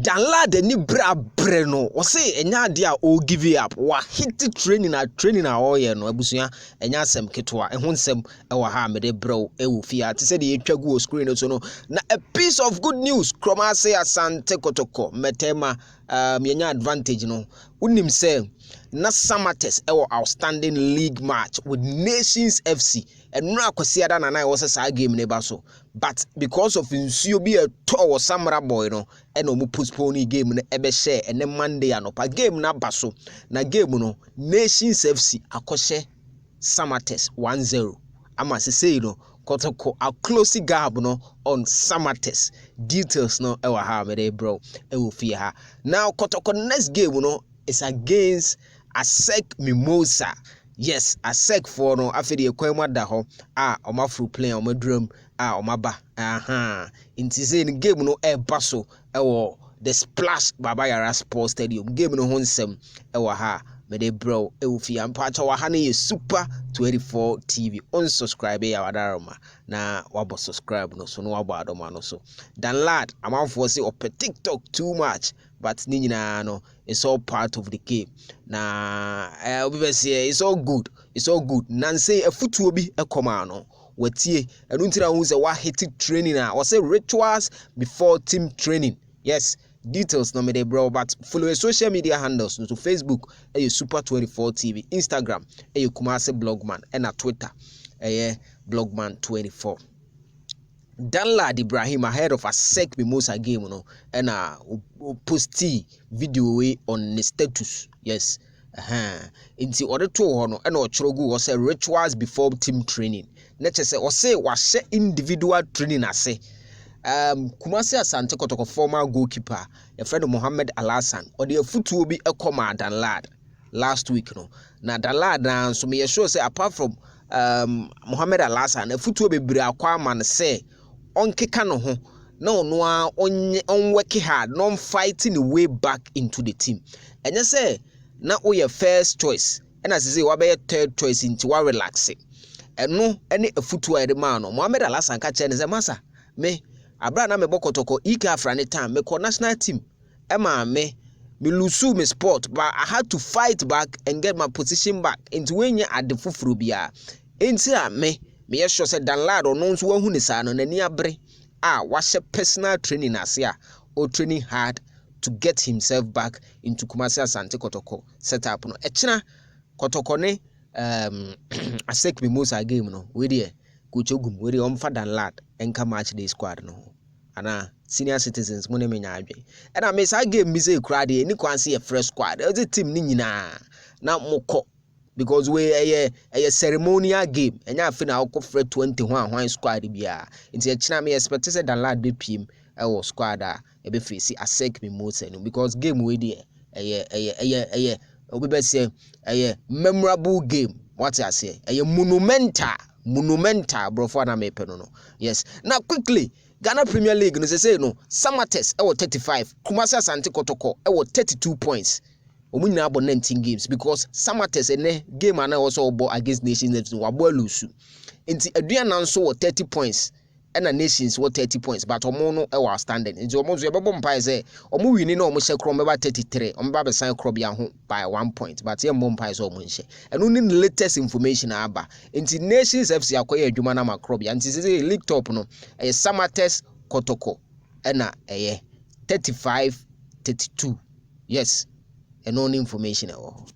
Danlad ni bra breno o say enya de a o give up wa hit training o ye no abusua enya asem ketwa ehun nsem e wa ha me de bro e wo fia te say de etwagu o screen so no na a piece of good news kroma say asante Kotoko metema yenya advantage no unim say na Samatex e wo outstanding league match with Nations FC and no akwasiada na was a game neighbor so but because of nsuo bi a to Samra boy no e no mu postpone game no ebe share and Monday anopa game na baso na game no Nations FC akoshe Samatex 1-0 ama se say no Kotoko a close gap no on Samatex details no e wa ha me bro e wo fie ha now Kotoko next game no is against Asek Mimosa. Yes, Asek for no afedi ekwema da ho omafru play omadrum omaba inti say the game no e baso e wo the Splash Babayara Sports Stadium game no honsem e wa ha me de bro e wo fi ampa cha wa ha na ye Super 24 TV unsubscribe ya wadaroma na wabo subscribe no so no wabo adoma no so Danlad amanfo say op TikTok too much but ni nyina no it's all part of the game na we say it's all good nanse afutuo bi ekoma no watie enu ntira hu say wa hit training or say rituals before team training. Yes, details no me de bro but follow social media handles no to Facebook Super 24 TV, Instagram Kumase Blogman and na Twitter Blogman 24. Danlad Ibrahim ahead of a Asek Mimosa game no and posti video way on the status. Yes, inti order to no and ochrogu was say rituals before team training. Neche say or say was individual training ase. Kumasi Asante Kotoko former goalkeeper a friend of Mohammed Al-Hassan or the foot will be a command Danlad last week no. Na Danlad na so me sure say apart from Mohammed Al-Hassan a foot will be bra man say on keka ho no on working hard non fighting the way back into the team and you say na o your first choice and as say what be your third choice into wa relax and no any a footwear the man no Mohammed Al-Hassan ka che ne say masa me abra na me Kotoko ika afra ne time me ko national team ema me lusu me sport but I had to fight back and get my position back into when you at the fufuru bia enti a me sure say Danlad or no nso wahu ne sa no nani abre wahye personal training ase or training hard to get himself back into Kumasi Asante Kotoko setup no echina Kotoko ne Asek Mimosa game no we dey kuchogum we dey omfa Danlad enka match day squad no ana senior citizens mo ne menya adwen and I miss game mi say kura dey ni kwanse ye fresh squad the team ni nyina na mokọ because we a ceremonial game enya afi na akọ 21 squad bia nti echina me expect say Danlad be pm e wo squad e be face Asek Mimosa no because game we dey obi be say memorable game what I say monumental bro for na me pe no. Yes, now quickly Ghana Premier League no say no Samatex e wo 35 Kumasi Asante Kotoko e wo 32 points omu nyina abo 19 games because Samatex ene game ana also obo against Nations wa bo lusu nti aduana nso wo 30 points and Nations wo 30 points but omo no e wa standing nti omo zo ebebo mpai say omo wini na omo hye krom be 33 omo ba be sign krom ya ho by 1 point but ye mo mpai so omo hye eno ni latest information aba nti Nations FC akoye adwuma na makrom ya nti say league top no e Samatex Kotoko na 35-32. Yes, and no information at all.